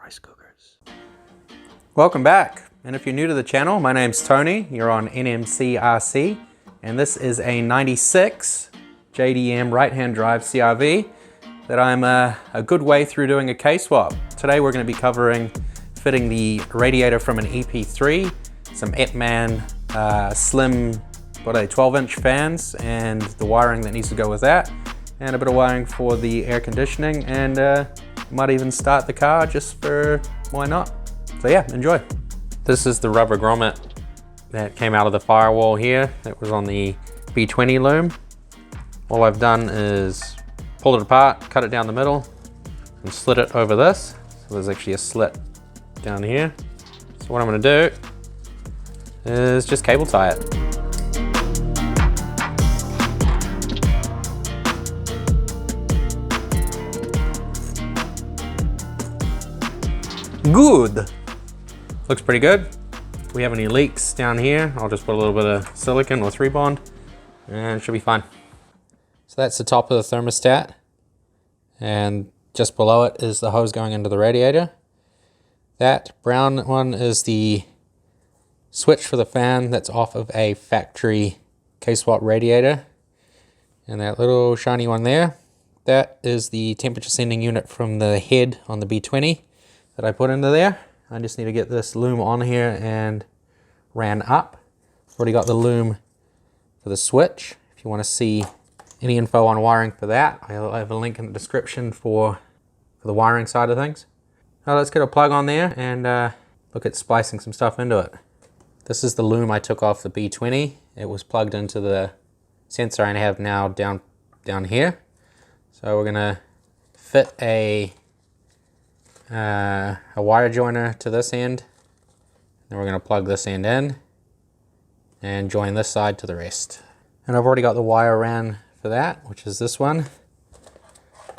rice cookers. Welcome back, and if you're new to the channel, my name's Tony. You're on NMCRC, and this is a 96 JDM right-hand drive CRV that I'm a good way through doing a K-swap. Today we're going to be covering fitting the radiator from an EP3, some epman slim 12-inch fans, and the wiring that needs to go with that, and a bit of wiring for the air conditioning, and might even start the car just for why not. So yeah, enjoy. This is the rubber grommet that came out of the firewall here that was on the B20 loom. All I've done is pull it apart, cut it down the middle, and slit it over this. So there's actually a slit down here. So what I'm going to do is just cable tie it. Good. Looks pretty good. If we have any leaks down here, I'll just put a little bit of silicone or 3-bond and it should be fine. So that's the top of the thermostat, and just below it is the hose going into the radiator. That brown one is the switch for the fan that's off of a factory K-swap radiator. And that little shiny one there, that is the temperature sending unit from the head on the B20 that I put into there. I just need to get this loom on here and ran up. Already got the loom for the switch. If you want to see any info on wiring for that, I'll have a link in the description for the wiring side of things. Now let's get a plug on there and look at splicing some stuff into it. This is the loom I took off the B20. It was plugged into the sensor I have now down here. So we're gonna fit a wire joiner to this end, then we're going to plug this end in and join this side to the rest. And I've already got the wire ran for that, which is this one.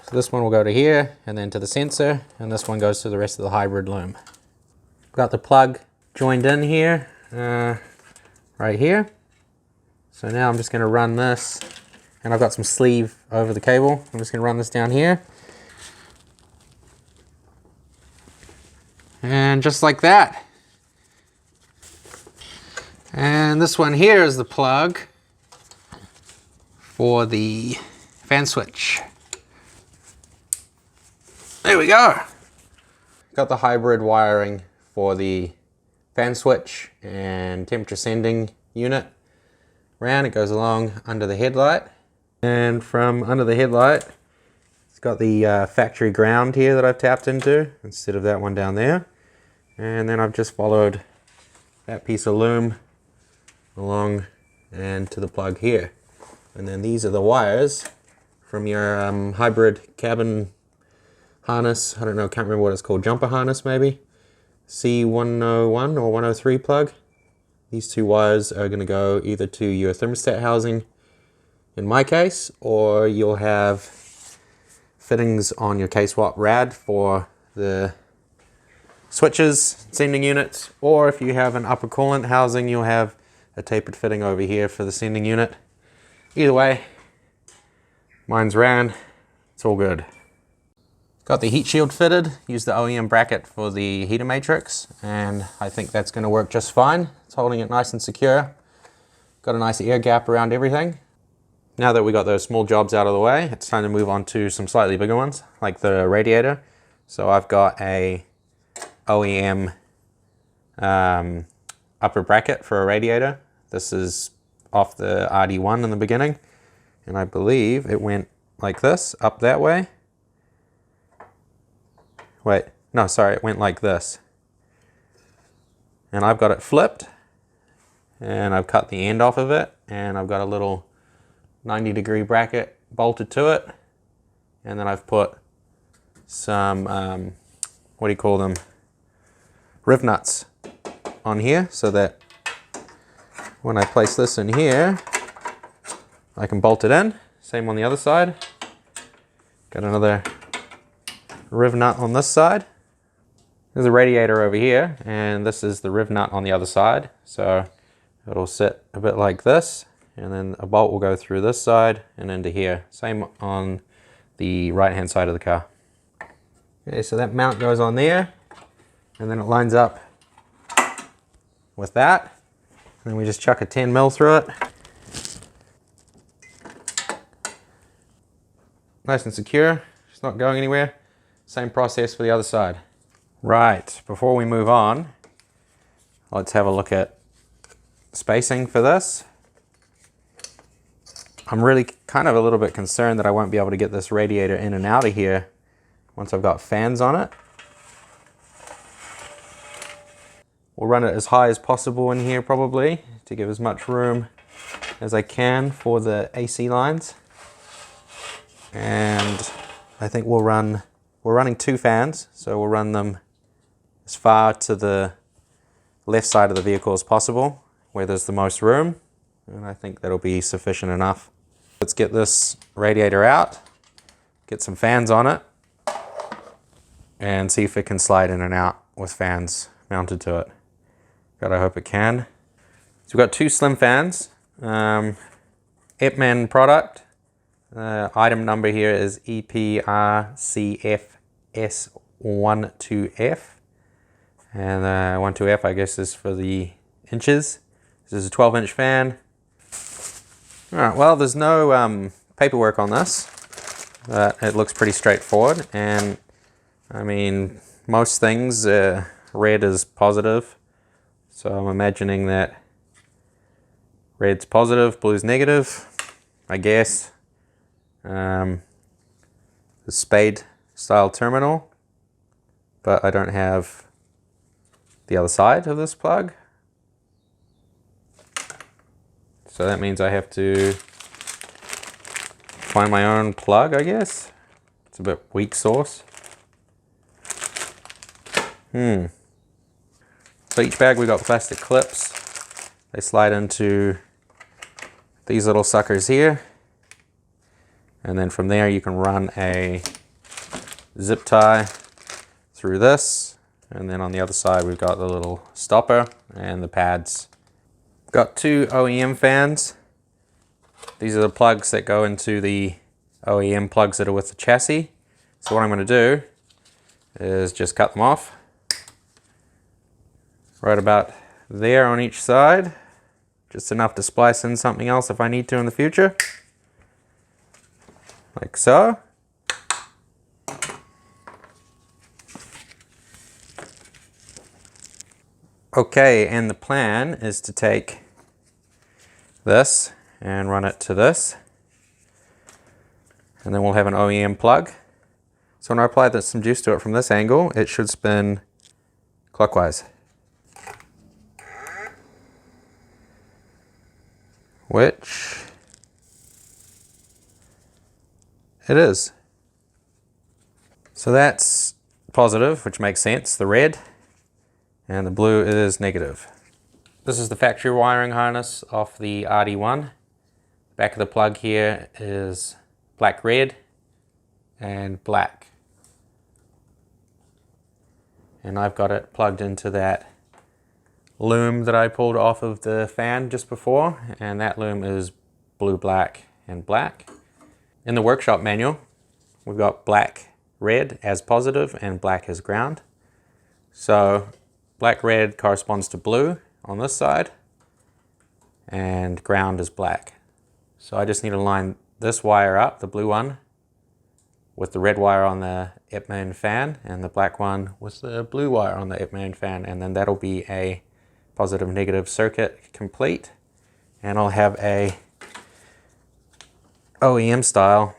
So this one will go to here and then to the sensor, and this one goes to the rest of the hybrid loom. Got the plug joined in here, right here. So now I'm just going to run this, and I've got some sleeve over the cable. I'm just going to run this down here. And just like that. And this one here is the plug for the fan switch. There we go. Got the hybrid wiring for the fan switch and temperature sending unit. It goes along under the headlight. And from under the headlight, it's got the factory ground here that I've tapped into instead of that one down there. And then I've just followed that piece of loom along and to the plug here. And then these are the wires from your hybrid cabin harness. I don't know, can't remember what it's called, jumper harness maybe. C101 or 103 plug. These two wires are going to go either to your thermostat housing, in my case, or you'll have fittings on your K-swap rad for the switches, sending units, or if you have an upper coolant housing, you'll have a tapered fitting over here for the sending unit. Either way, mine's ran, it's all good. Got the heat shield fitted, used the OEM bracket for the heater matrix, and I think that's going to work just fine. It's holding it nice and secure. Got a nice air gap around everything. Now that we got those small jobs out of the way, it's time to move on to some slightly bigger ones, like the radiator. So I've got a OEM upper bracket for a radiator. This is off the RD1 in the beginning, and I believe it went like this, up that way. Wait, no, sorry, it went like this. And I've got it flipped, and I've cut the end off of it, and I've got a little 90-degree bracket bolted to it, and then I've put some, what do you call them? Riv nuts on here, so that when I place this in here, I can bolt it in. Same on the other side. Got another riv nut on this side. There's a radiator over here, and this is the riv nut on the other side. So it'll sit a bit like this, and then a bolt will go through this side and into here. Same on the right hand side of the car. Okay, so that mount goes on there. and then it lines up with that. And then we just chuck a 10 mil through it. Nice and secure, it's not going anywhere. Same process for the other side. Right, before we move on, let's have a look at spacing for this. I'm really kind of a little bit concerned that I won't be able to get this radiator in and out of here once I've got fans on it. We'll run it as high as possible in here probably to give as much room as I can for the AC lines. And I think we're running 2 fans, so we'll run them as far to the left side of the vehicle as possible, where there's the most room, and I think that'll be sufficient enough. Let's get this radiator out, get some fans on it, and see if it can slide in and out with fans mounted to it. God, I hope it can. So we've got 2 slim fans, epman product. Item number here is EPRCFS12F, and 12F I guess is for the inches. This is a 12-inch fan. Alright, well there's no paperwork on this, but it looks pretty straightforward, and I mean most things red is positive, so I'm imagining that red's positive, blue's negative, I guess. The spade style terminal, but I don't have the other side of this plug, so that means I have to find my own plug, I guess. It's a bit weak sauce. So each bag we got plastic clips. They slide into these little suckers here. And then from there you can run a zip tie through this. And then on the other side we've got the little stopper and the pads. Got 2 OEM fans. These are the plugs that go into the OEM plugs that are with the chassis. So what I'm going to do is just cut them off. Right about there on each side. Just enough to splice in something else if I need to in the future. Like so. Okay, and the plan is to take this and run it to this. And then we'll have an OEM plug. So when I apply some juice to it from this angle, it should spin clockwise. Which it is. So that's positive, which makes sense, the red, and the blue is negative. This is the factory wiring harness off the RD1. The back of the plug here is black red and black. And I've got it plugged into that loom that I pulled off of the fan just before, and that loom is blue, black, and black. In the workshop manual, we've got black, red as positive and black as ground. So black, red corresponds to blue on this side, and ground is black. So I just need to line this wire up, the blue one, with the red wire on the epman fan, and the black one with the blue wire on the epman fan, and then that'll be a positive negative circuit complete, and I'll have a OEM style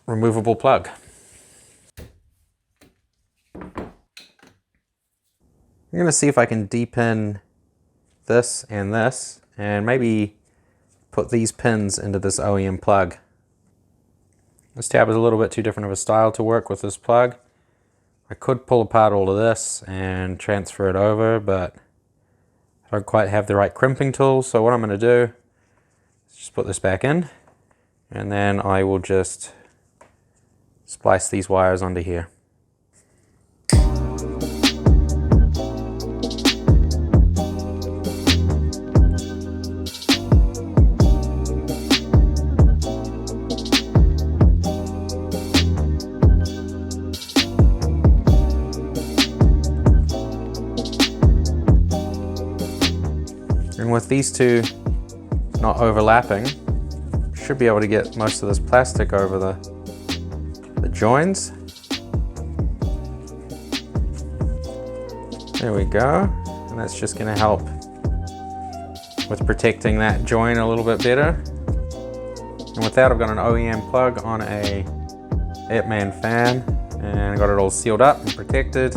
removable plug. I'm going to see if I can de-pin this and maybe put these pins into this OEM plug. This tab is a little bit too different of a style to work with this plug. I could pull apart all of this and transfer it over, but I don't quite have the right crimping tools, so what I'm going to do is just put this back in, and then I will just splice these wires onto here. with these two not overlapping, should be able to get most of this plastic over the joins. There we go, and that's just going to help with protecting that joint a little bit better. And with that, I've got an OEM plug on a Epman fan, and I got it all sealed up and protected.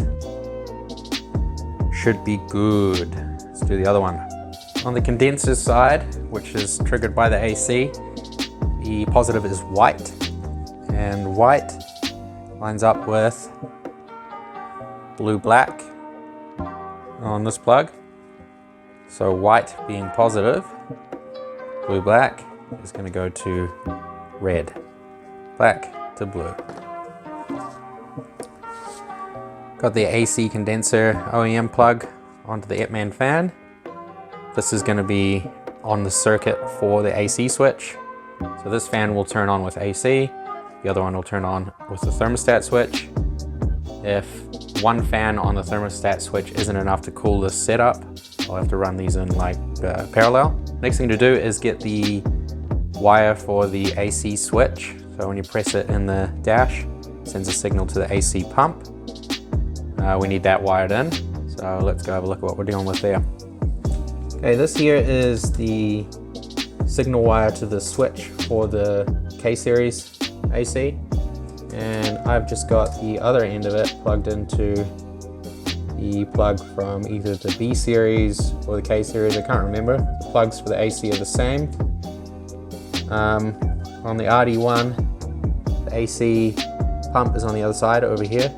Should be good. Let's do the other one. On the condenser side, which is triggered by the AC, the positive is white, and white lines up with blue-black on this plug. So white being positive, blue-black is going to go to red, black to blue. Got the AC condenser OEM plug onto the Epman fan. This is going to be on the circuit for the AC switch. So this fan will turn on with AC, the other one will turn on with the thermostat switch. If one fan on the thermostat switch isn't enough to cool this setup, I'll have to run these in like parallel. Next thing to do is get the wire for the AC switch. So when you press it in the dash, it sends a signal to the AC pump. We need that wired in. So let's go have a look at what we're dealing with there. Okay, this here is the signal wire to the switch for the K-series AC. And I've just got the other end of it plugged into the plug from either the B series or the K series, I can't remember. The plugs for the AC are the same. On the RD1, the AC pump is on the other side over here.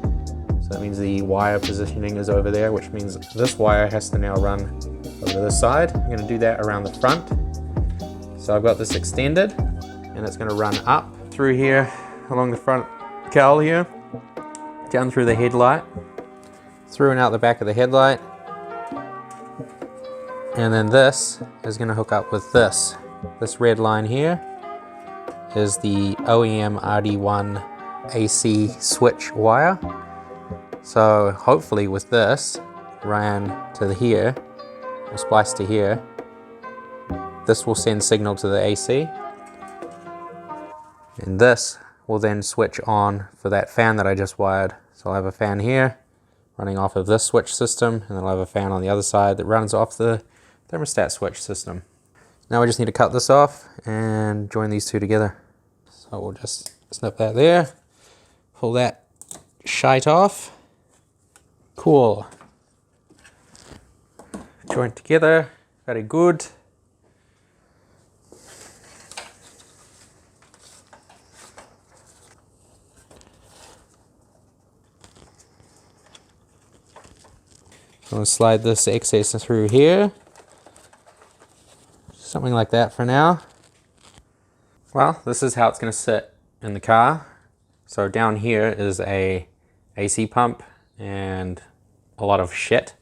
So that means the wire positioning is over there, which means this wire has to now run over to this side. I'm going to do that around the front. So I've got this extended, and it's going to run up through here along the front cowl here, down through the headlight, through and out the back of the headlight, and then this is going to hook up with this. This red line here is the OEM RD1 AC switch wire. So hopefully with this ran to here, or spliced to here, this will send signal to the AC, and this will then switch on for that fan that I just wired. So I'll have a fan here running off of this switch system, and then I'll have a fan on the other side that runs off the thermostat switch system. Now we just need to cut this off and join these two together. So we'll just snip that there, pull that shite off. Cool. Joint together, very good. I'm going to slide this excess through here. Something like that for now. Well, this is how it's going to sit in the car. So down here is a AC pump and a lot of shit.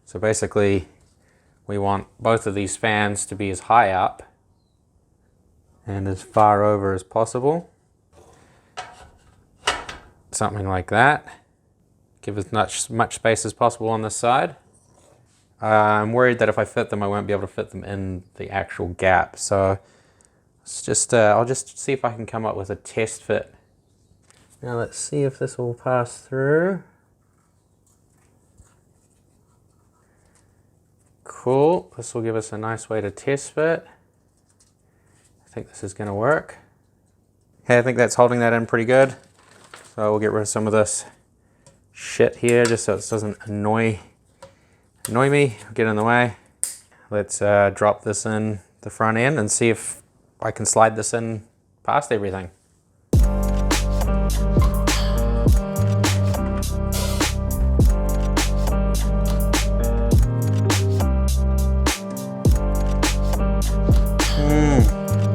So basically we want both of these fans to be as high up and as far over as possible. Something like that. Give as much space as possible on this side. I'm worried that if I fit them, I won't be able to fit them in the actual gap. So it's just, I'll just see if I can come up with a test fit. Now let's see if this will pass through. Cool, this will give us a nice way to test fit. I think this is going to work. Okay, I think that's holding that in pretty good. So we'll get rid of some of this shit here just so it doesn't annoy me, get in the way. Let's drop this in the front end and see if I can slide this in past everything.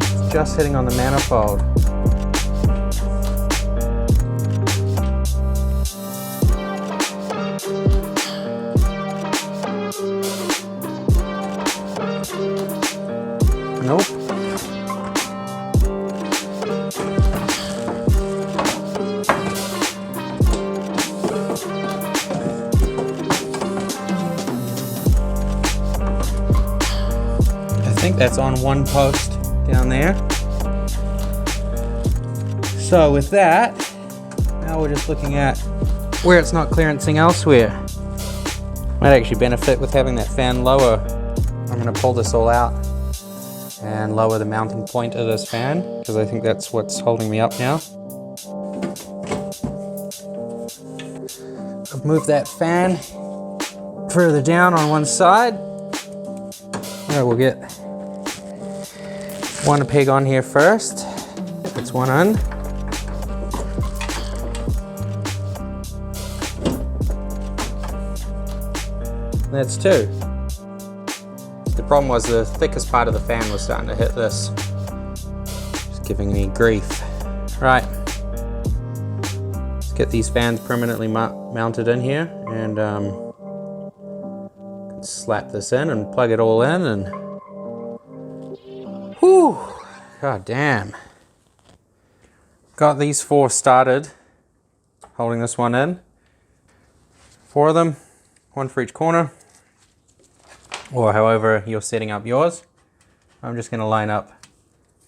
It's just hitting on the manifold. Nope. think that's on one post down there. So with that, now we're just looking at where it's not clearancing elsewhere. Might actually benefit with having that fan lower. I'm going to pull this all out and lower the mounting point of this fan, because I think that's what's holding me up now. I've moved that fan further down on one side. Alright, we'll get one peg on here first. That's one on. That's two. The problem was the thickest part of the fan was starting to hit this. Just giving me grief. Right. Let's get these fans permanently mounted in here, and slap this in and plug it all in, and whew, god damn. Got these four started, holding this one in. Four of them, one for each corner, or however you're setting up yours. I'm just going to line up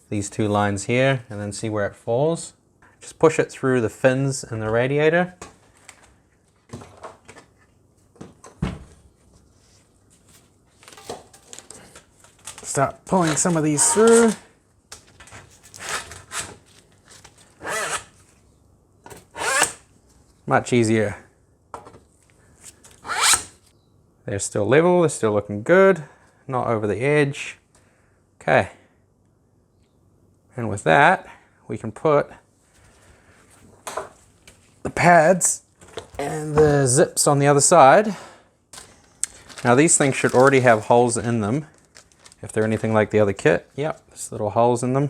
these two lines here and then see where it falls. Just push it through the fins in the radiator. Start pulling some of these through. Much easier. They're still level, they're still looking good, not over the edge. Okay. And with that, we can put the pads and the zips on the other side. Now these things should already have holes in them. If they're anything like the other kit, yep, there's little holes in them.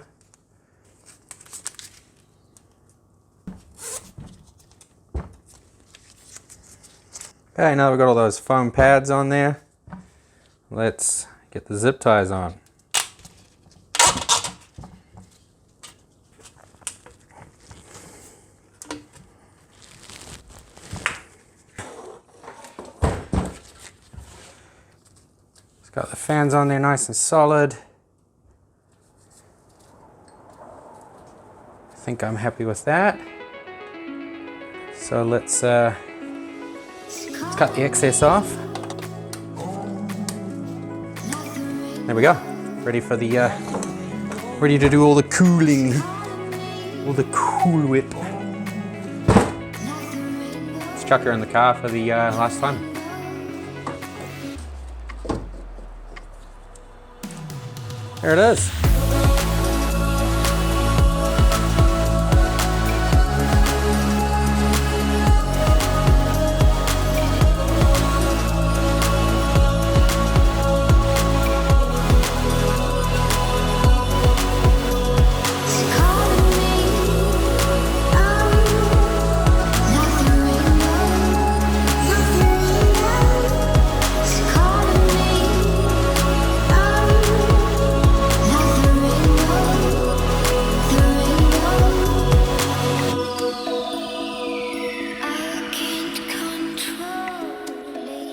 Okay, now we've got all those foam pads on there. Let's get the zip ties on. Got the fans on there nice and solid. I think I'm happy with that. So let's cut the excess off. There we go. Ready for the ready to do all the cooling, all the Cool Whip. Let's chuck her in the car for the last time. There it is.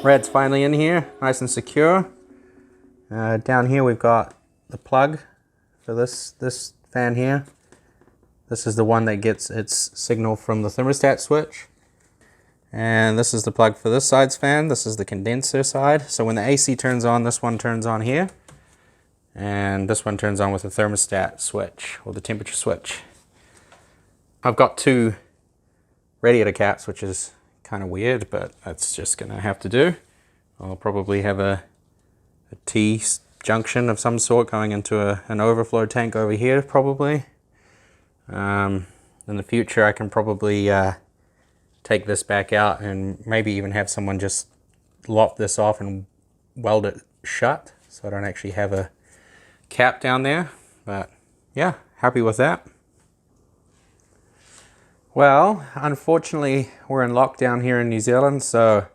Red's finally in here, nice and secure. Down here we've got the plug for this fan here. This is the one that gets its signal from the thermostat switch. And this is the plug for this side's fan. This is the condenser side. So when the AC turns on, this one turns on here. And this one turns on with the thermostat switch, or the temperature switch. I've got two radiator caps, which is kind of weird, but that's just gonna have to do. I'll probably have a T junction of some sort going into an overflow tank over here probably. In the future I can probably take this back out and maybe even have someone just lop this off and weld it shut so I don't actually have a cap down there. But yeah, happy with that. Well, unfortunately, we're in lockdown here in New Zealand, so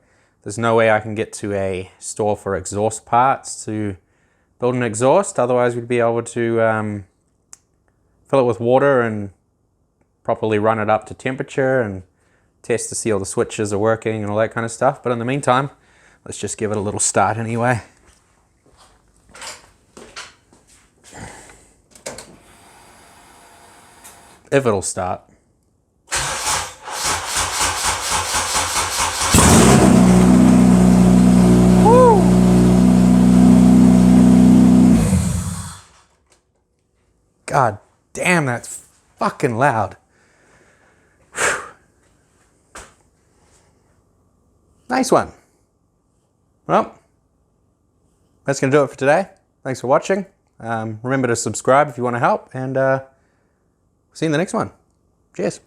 there's no way I can get to a store for exhaust parts to build an exhaust. Otherwise, we'd be able to fill it with water and properly run it up to temperature and test to see all the switches are working and all that kind of stuff. But in the meantime, let's just give it a little start anyway. if it'll start. Woo! God damn, that's fucking loud. Whew. Nice one. Well, that's going to do it for today. Thanks for watching. Remember to subscribe if you want to help, and see you in the next one. Cheers.